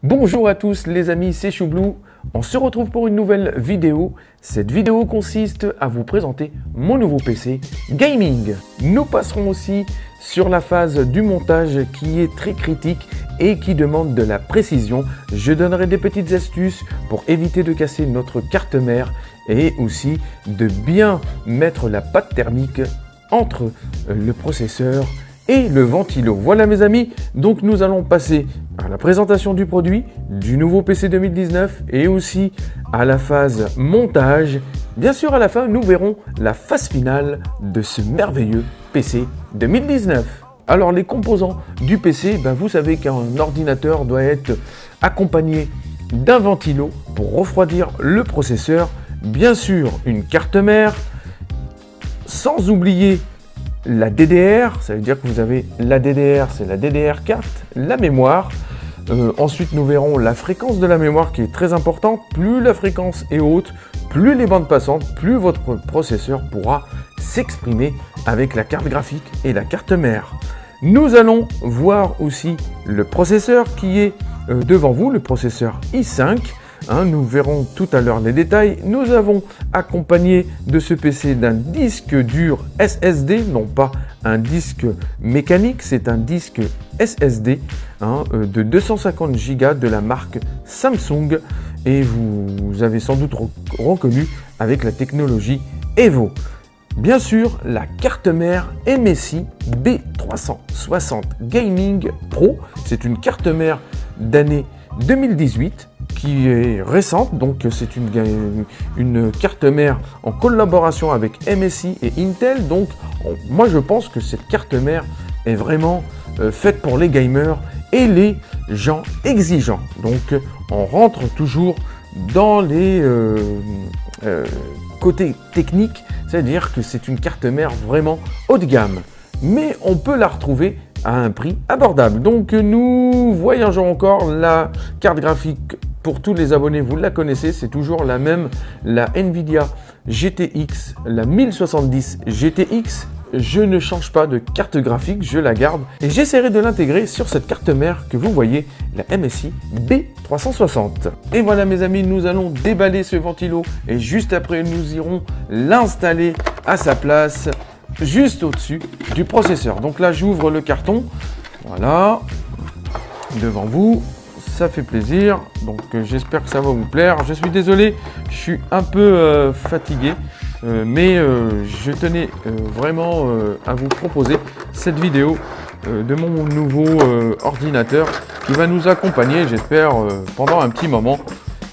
Bonjour à tous les amis, c'est Choublou. On se retrouve pour une nouvelle vidéo. Cette vidéo consiste à vous présenter mon nouveau PC gaming. Nous passerons aussi sur la phase du montage qui est très critique et qui demande de la précision. Je donnerai des petites astuces pour éviter de casser notre carte mère et aussi de bien mettre la pâte thermique entre le processeur et le ventilo. Voilà mes amis, donc nous allons passer à la présentation du produit, du nouveau PC 2019 et aussi à la phase montage. Bien sûr, à la fin, nous verrons la phase finale de ce merveilleux PC 2019. Alors les composants du PC, vous savez qu'un ordinateur doit être accompagné d'un ventilo pour refroidir le processeur, bien sûr une carte mère, sans oublier la DDR, ça veut dire que vous avez la DDR, c'est la DDR carte, la mémoire. Ensuite, nous verrons la fréquence de la mémoire qui est très importante. Plus la fréquence est haute, plus les bandes passantes, plus votre processeur pourra s'exprimer avec la carte graphique et la carte mère. Nous allons voir aussi le processeur qui est devant vous, le processeur i5. Nous verrons tout à l'heure les détails. Nous avons accompagné de ce PC d'un disque dur SSD, non pas un disque mécanique, c'est un disque SSD de 250 Go de la marque Samsung et vous avez sans doute reconnu avec la technologie Evo. Bien sûr, la carte mère MSI B360 Gaming Pro, c'est une carte mère d'année 2018 qui est récente, donc c'est une carte mère en collaboration avec MSI et Intel. Donc moi je pense que cette carte mère est vraiment faite pour les gamers et les gens exigeants. Donc on rentre toujours dans les côtés techniques, c'est-à-dire que c'est une carte mère vraiment haut de gamme, mais on peut la retrouver à un prix abordable. Donc nous voyageons encore. La carte graphique pour tous les abonnés, vous la connaissez, c'est toujours la même, la Nvidia GTX, la 1070 GTX. Je ne change pas de carte graphique, je la garde et j'essaierai de l'intégrer sur cette carte mère que vous voyez, la MSI B360. Et voilà mes amis, nous allons déballer ce ventilo et juste après nous irons l'installer à sa place juste au-dessus du processeur. Donc là j'ouvre le carton, voilà, devant vous. Ça fait plaisir, donc j'espère que ça va vous plaire. Je suis désolé, je suis un peu fatigué, mais je tenais vraiment à vous proposer cette vidéo de mon nouveau ordinateur qui va nous accompagner, j'espère, pendant un petit moment.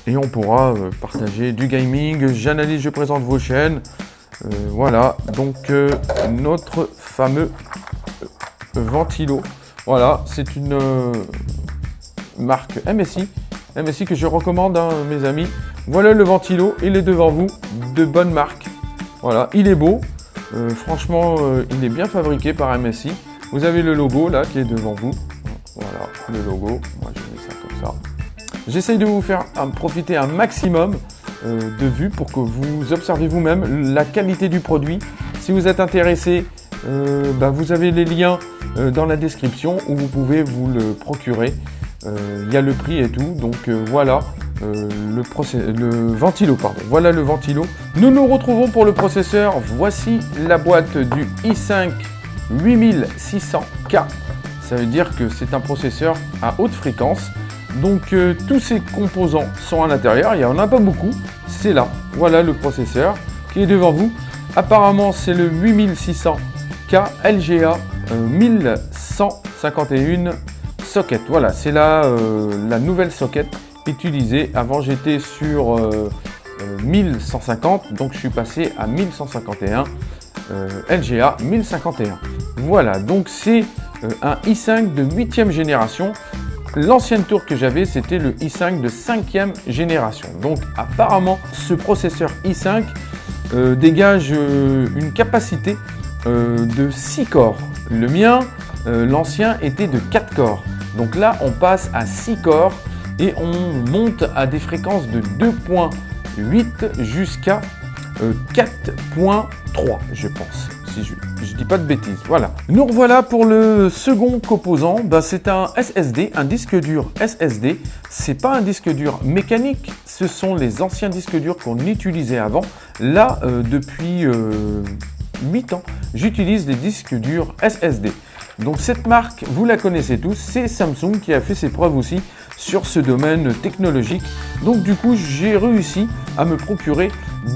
Et on pourra partager du gaming, j'analyse, je présente vos chaînes. Voilà, donc notre fameux ventilo. Voilà, c'est une marque MSI que je recommande mes amis. Voilà le ventilo, il est devant vous, de bonne marque. Voilà, il est beau, franchement il est bien fabriqué par MSI. Vous avez le logo là qui est devant vous. Voilà le logo, moi je mets ça comme ça. J'essaye de vous faire profiter un maximum de vues pour que vous observez vous-même la qualité du produit. Si vous êtes intéressé, vous avez les liens dans la description où vous pouvez vous le procurer. Il y a le prix et tout, donc voilà le ventilo, pardon. Voilà le ventilo. Nous nous retrouvons pour le processeur. Voici la boîte du i5 8600K. Ça veut dire que c'est un processeur à haute fréquence. Donc tous ces composants sont à l'intérieur. Il n'y en a pas beaucoup. C'est là. Voilà le processeur qui est devant vous. Apparemment, c'est le 8600K LGA 1151 socket. Voilà, c'est la nouvelle socket utilisée. Avant, j'étais sur 1150, donc je suis passé à 1151 LGA 1051. Voilà, donc c'est un i5 de 8e génération. L'ancienne tour que j'avais, c'était le i5 de 5e génération. Donc apparemment, ce processeur i5 dégage une capacité de 6 corps. Le mien, l'ancien, était de 4 corps. Donc là, on passe à 6 corps et on monte à des fréquences de 2.8 jusqu'à 4.3, je pense. si je dis pas de bêtises. Voilà. Nous revoilà pour le second composant. C'est un SSD, un disque dur SSD. C'est pas un disque dur mécanique, ce sont les anciens disques durs qu'on utilisait avant. Là, depuis 8 ans, j'utilise des disques durs SSD. Donc cette marque, vous la connaissez tous, c'est Samsung qui a fait ses preuves aussi sur ce domaine technologique. Donc du coup, j'ai réussi à me procurer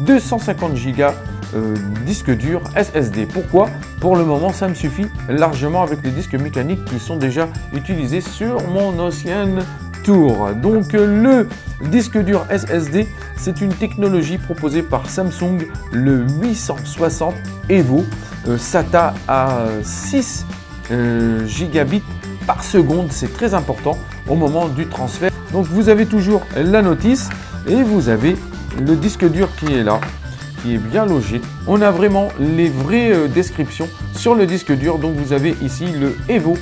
250 Go disque dur SSD. Pourquoi? Pour le moment, ça me suffit largement avec les disques mécaniques qui sont déjà utilisés sur mon ancienne tour. Donc le disque dur SSD, c'est une technologie proposée par Samsung, le 860 Evo, SATA à 6 gigabits par seconde. C'est très important au moment du transfert. Donc vous avez toujours la notice et vous avez le disque dur qui est là, qui est bien logé. On a vraiment les vraies descriptions sur le disque dur. Donc vous avez ici le Evo,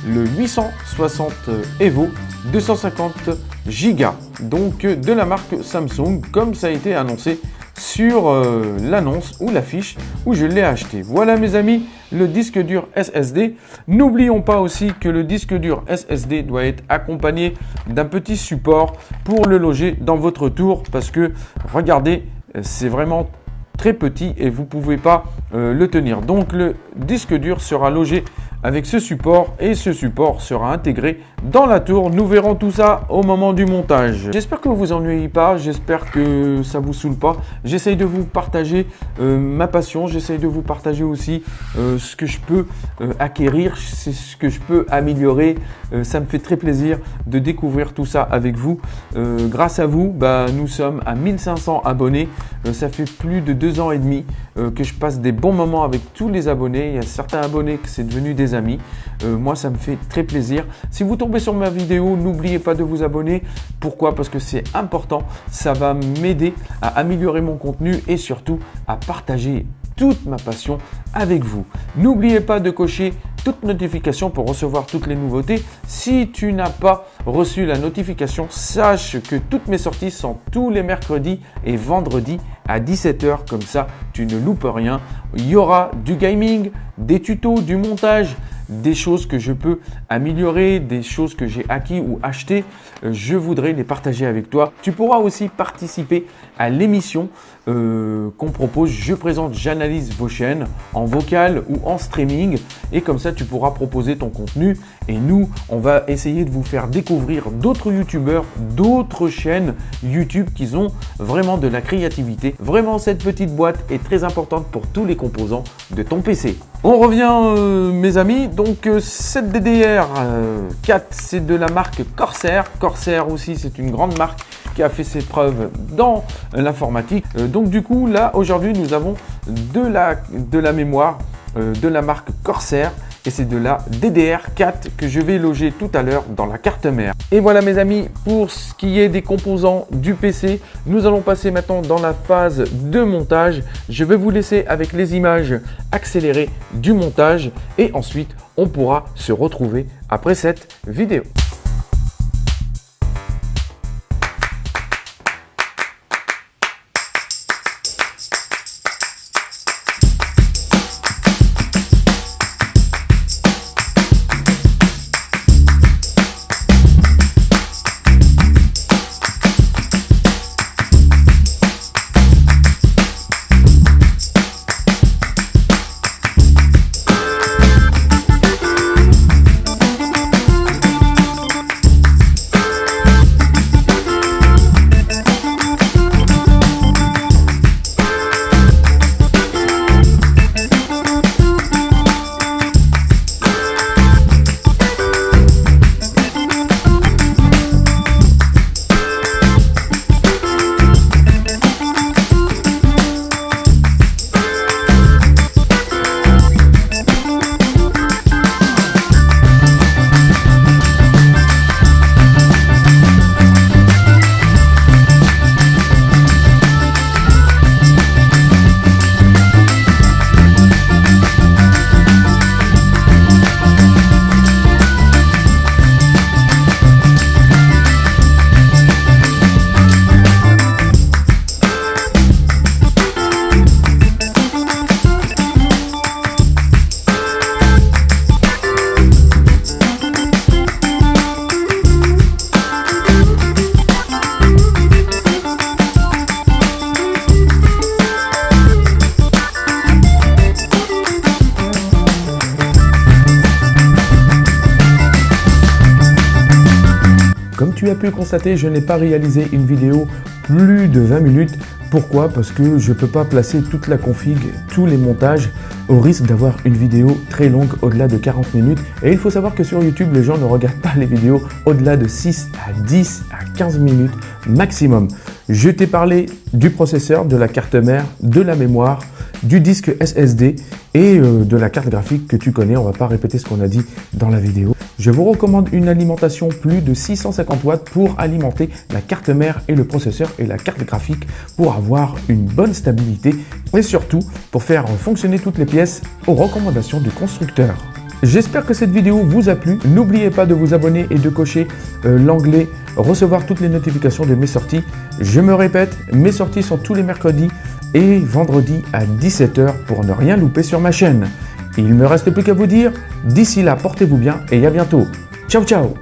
le 860 Evo, 250 Go, donc de la marque Samsung, comme ça a été annoncé sur l'annonce ou l'affiche où je l'ai acheté. Voilà mes amis, le disque dur SSD. N'oublions pas aussi que le disque dur SSD doit être accompagné d'un petit support pour le loger dans votre tour, parce que regardez, c'est vraiment très petit et vous ne pouvez pas le tenir. Donc le disque dur sera logé avec ce support et ce support sera intégré dans la tour. Nous verrons tout ça au moment du montage. J'espère que vous vous ennuyez pas, j'espère que ça vous saoule pas. J'essaye de vous partager ma passion, j'essaye de vous partager aussi ce que je peux acquérir, ce que je peux améliorer. Ça me fait très plaisir de découvrir tout ça avec vous. Grâce à vous, nous sommes à 1500 abonnés. Ça fait plus de 2 ans et demi que je passe des bons moments avec tous les abonnés. Il y a certains abonnés que c'est devenu des amis. Moi, ça me fait très plaisir. Si vous tombez sur ma vidéo, n'oubliez pas de vous abonner. Pourquoi? Parce que c'est important. Ça va m'aider à améliorer mon contenu et surtout à partager toute ma passion avec vous. N'oubliez pas de cocher toute notification pour recevoir toutes les nouveautés. Si tu n'as pas reçu la notification, sache que toutes mes sorties sont tous les mercredis et vendredis à 17 h. Comme ça, tu ne loupes rien. Il y aura du gaming, des tutos, du montage, des choses que je peux améliorer, des choses que j'ai acquis ou acheté. Je voudrais les partager avec toi. Tu pourras aussi participer à l'émission qu'on propose. Je présente, j'analyse vos chaînes en vocal ou en streaming et comme ça tu pourras proposer ton contenu et nous on va essayer de vous faire découvrir d'autres youtubeurs, d'autres chaînes YouTube qui ont vraiment de la créativité. Vraiment, cette petite boîte est très importante pour tous les composants de ton PC. On revient mes amis, donc cette DDR4 c'est de la marque Corsair. Corsair aussi, c'est une grande marque qui a fait ses preuves dans l'informatique. Donc du coup là aujourd'hui nous avons de la mémoire de la marque Corsair et c'est de la DDR4 que je vais loger tout à l'heure dans la carte mère. Et voilà mes amis, pour ce qui est des composants du PC, nous allons passer maintenant dans la phase de montage. Je vais vous laisser avec les images accélérées du montage et ensuite on pourra se retrouver après cette vidéo. Comme tu as pu constater, je n'ai pas réalisé une vidéo plus de 20 minutes. Pourquoi? Parce que je ne peux pas placer toute la config, tous les montages, au risque d'avoir une vidéo très longue au-delà de 40 minutes. Et il faut savoir que sur YouTube, les gens ne regardent pas les vidéos au-delà de 6 à 10 à 15 minutes maximum. Je t'ai parlé du processeur, de la carte mère, de la mémoire, du disque SSD et de la carte graphique que tu connais. On ne va pas répéter ce qu'on a dit dans la vidéo. Je vous recommande une alimentation plus de 650 watts pour alimenter la carte mère et le processeur et la carte graphique pour avoir une bonne stabilité et surtout pour faire fonctionner toutes les pièces aux recommandations du constructeur. J'espère que cette vidéo vous a plu. N'oubliez pas de vous abonner et de cocher l'onglet recevoir toutes les notifications de mes sorties. Je me répète, mes sorties sont tous les mercredis et vendredis à 17 h pour ne rien louper sur ma chaîne. Il ne me reste plus qu'à vous dire, d'ici là, portez-vous bien et à bientôt. Ciao, ciao!